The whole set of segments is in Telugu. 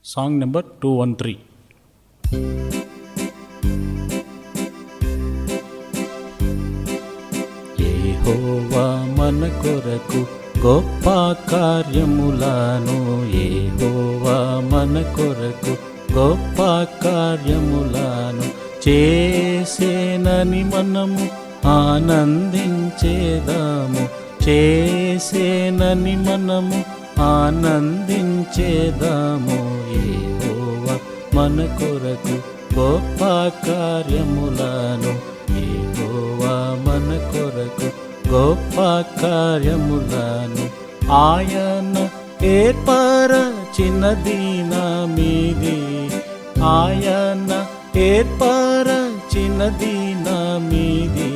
Song number 213. యెహోవా మన కొరకు గొప్ప కార్యములను, యెహోవా మన కొరకు గొప్ప కార్యములను చేసేనని మనము ఆనందించేదాము, చేసేనని మనము ఆనందించేదాము. యెహోవా మన కొరకు గొప్ప కార్యములను, యెహోవా మన కొరకు గొప్ప కార్యములను ఆయన ఏర్పరచినది నా మీది, ఆయన ఏర్పరచినది నా మీది.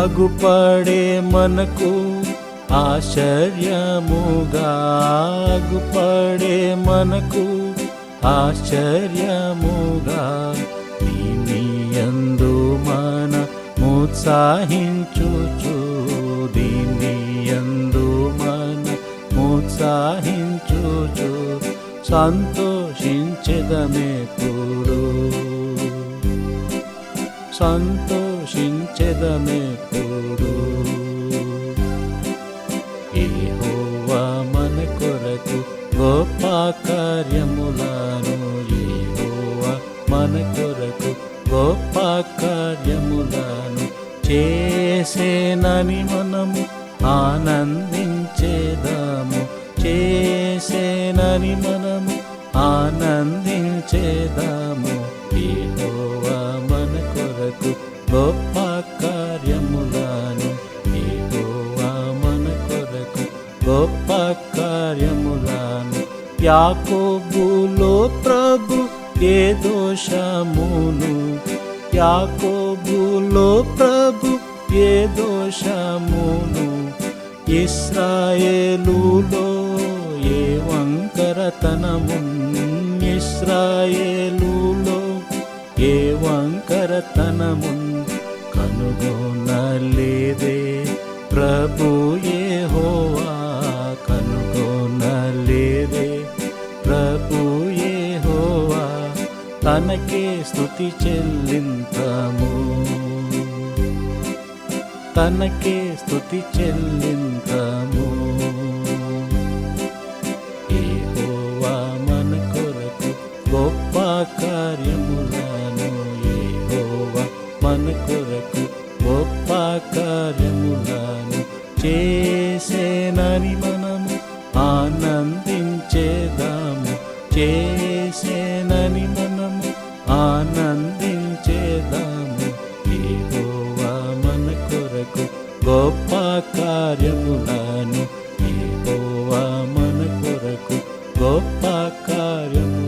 అగుపడే మనకు ఆశ్చర్యముగా, అగుపడే మనకు ఆశ్చర్యముగా. దీని యందు మన ఉత్సాహించుచు, దీని యందు మన ఉత్సాహించుచు సంతోషించెదమెప్పుడు, సంతోషించెదమెప్పుడు. యెహోవా మన కొరకు గొప్ప కార్యములను, యెహోవా మన కొరకు గొప్ప కార్యములను చేసేనని మనము ఆనందించేదాము, చేసేనని మనము ఆనందించేదాము. యెహోవా మన కొరకు గొప్ప కార్యములను, యెహోవా మన కొరకు గొప్ప కార్యములను. యాకోబులో ప్రభు ఏ దోషమును, యాకోబులో ప్రభు ఏ దోషమును, ఇశ్రాయేలులో ఏ వంకరతనమున్, ఇశ్రాయేలులో ఏ వంకరతనమున్ కనుగొనలేదే ప్రభు యెహోవా, కనుగొనలేదే ప్రభు యెహోవా. తనకే స్తుతి చెల్లింతము, తనకే స్తుతి చెల్లింతము. యెహోవా మన కొరకు గొప్ప కార్యములను, యెహోవా మన కొరకు గొప్ప కార్యములను చేసేనని మనము ఆనందించేదాము, చేసేనని మనము ఆనందించేదాము. యెహోవా మన కొరకు గొప్ప కార్యములను, యెహోవా మన కొరకు గొప్ప కార్యము.